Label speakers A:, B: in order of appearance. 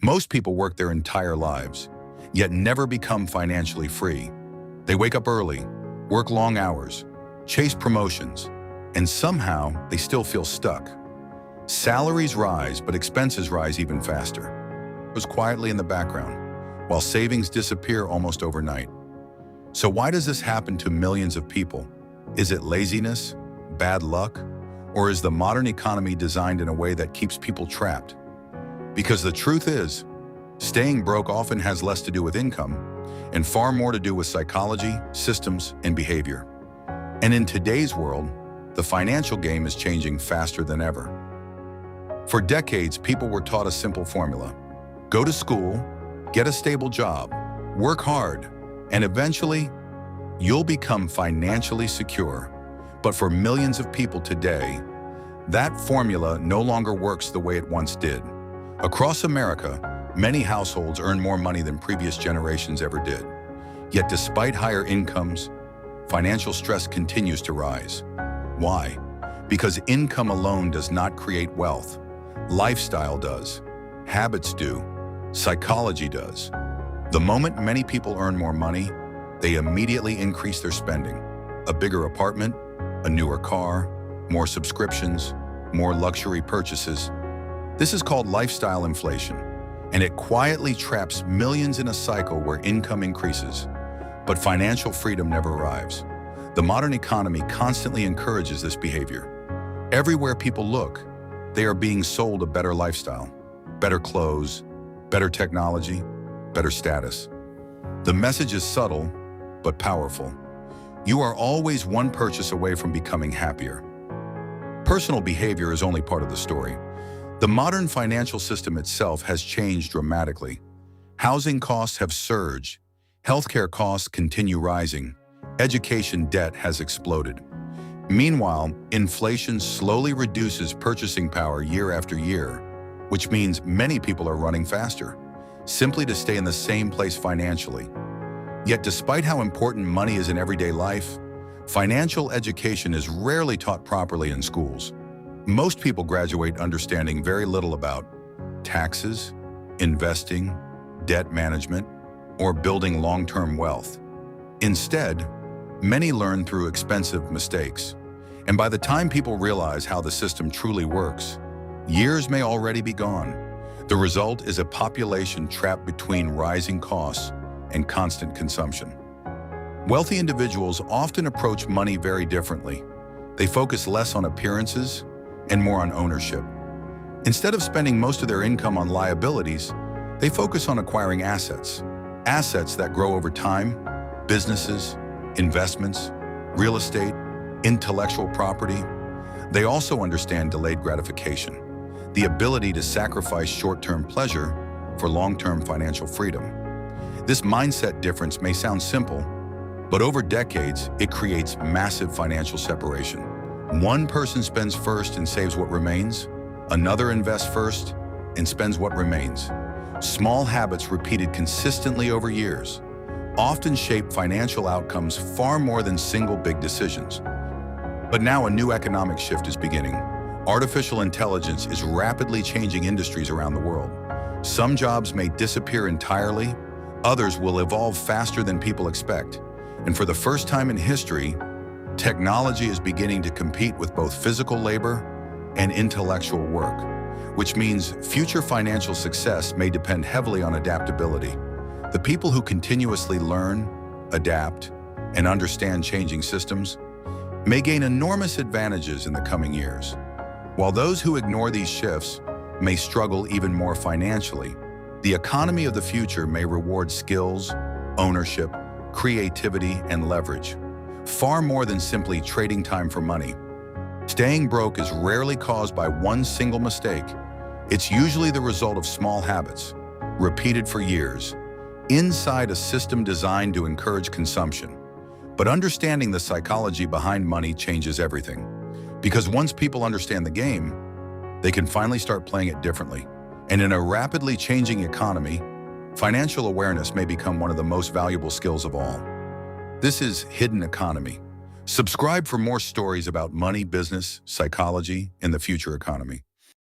A: Most people work their entire lives, yet never become financially free. They wake up early, work long hours, chase promotions, and somehow they still feel stuck. Salaries rise, but expenses rise even faster. It goes quietly in the background, while savings disappear almost overnight. So why does this happen to millions of people? Is it laziness, bad luck, or is the modern economy designed in a way that keeps people trapped? Because the truth is, staying broke often has less to do with income and far more to do with psychology, systems, and behavior. And in today's world, the financial game is changing faster than ever. For decades, people were taught a simple formula: go to school, get a stable job, work hard, and eventually, you'll become financially secure. But for millions of people today, that formula no longer works the way it once did. Across America, many households earn more money than previous generations ever did. Yet despite higher incomes, financial stress continues to rise. Why? Because income alone does not create wealth. Lifestyle does. Habits do. Psychology does. The moment many people earn more money, they immediately increase their spending. A bigger apartment, a newer car, more subscriptions, more luxury purchases. This is called lifestyle inflation, and it quietly traps millions in a cycle where income increases, but financial freedom never arrives. The modern economy constantly encourages this behavior. Everywhere people look, they are being sold a better lifestyle, better clothes, better technology, better status. The message is subtle, but powerful. You are always one purchase away from becoming happier. Personal behavior is only part of the story. The modern financial system itself has changed dramatically. Housing costs have surged, healthcare costs continue rising, education debt has exploded. Meanwhile, inflation slowly reduces purchasing power year after year, which means many people are running faster, simply to stay in the same place financially. Yet despite how important money is in everyday life, financial education is rarely taught properly in schools. Most people graduate understanding very little about taxes, investing, debt management, or building long-term wealth. Instead, many learn through expensive mistakes. And by the time people realize how the system truly works, years may already be gone. The result is a population trapped between rising costs and constant consumption. Wealthy individuals often approach money very differently. They focus less on appearances and more on ownership. Instead of spending most of their income on liabilities, they focus on acquiring assets. Assets that grow over time, businesses, investments, real estate, intellectual property. They also understand delayed gratification, the ability to sacrifice short-term pleasure for long-term financial freedom. This mindset difference may sound simple, but over decades, it creates massive financial separation. One person spends first and saves what remains. Another invests first and spends what remains. Small habits repeated consistently over years often shape financial outcomes far more than single big decisions. But now a new economic shift is beginning. Artificial intelligence is rapidly changing industries around the world. Some jobs may disappear entirely, others will evolve faster than people expect. And for the first time in history, technology is beginning to compete with both physical labor and intellectual work, which means future financial success may depend heavily on adaptability. The people who continuously learn, adapt, and understand changing systems may gain enormous advantages in the coming years, while those who ignore these shifts may struggle even more financially. The economy of the future may reward skills, ownership, creativity, and leverage, far more than simply trading time for money. Staying broke is rarely caused by one single mistake. It's usually the result of small habits, repeated for years, inside a system designed to encourage consumption. But understanding the psychology behind money changes everything. Because once people understand the game, they can finally start playing it differently. And in a rapidly changing economy, financial awareness may become one of the most valuable skills of all. This is Hidden Economy. Subscribe for more stories about money, business, psychology, and the future economy.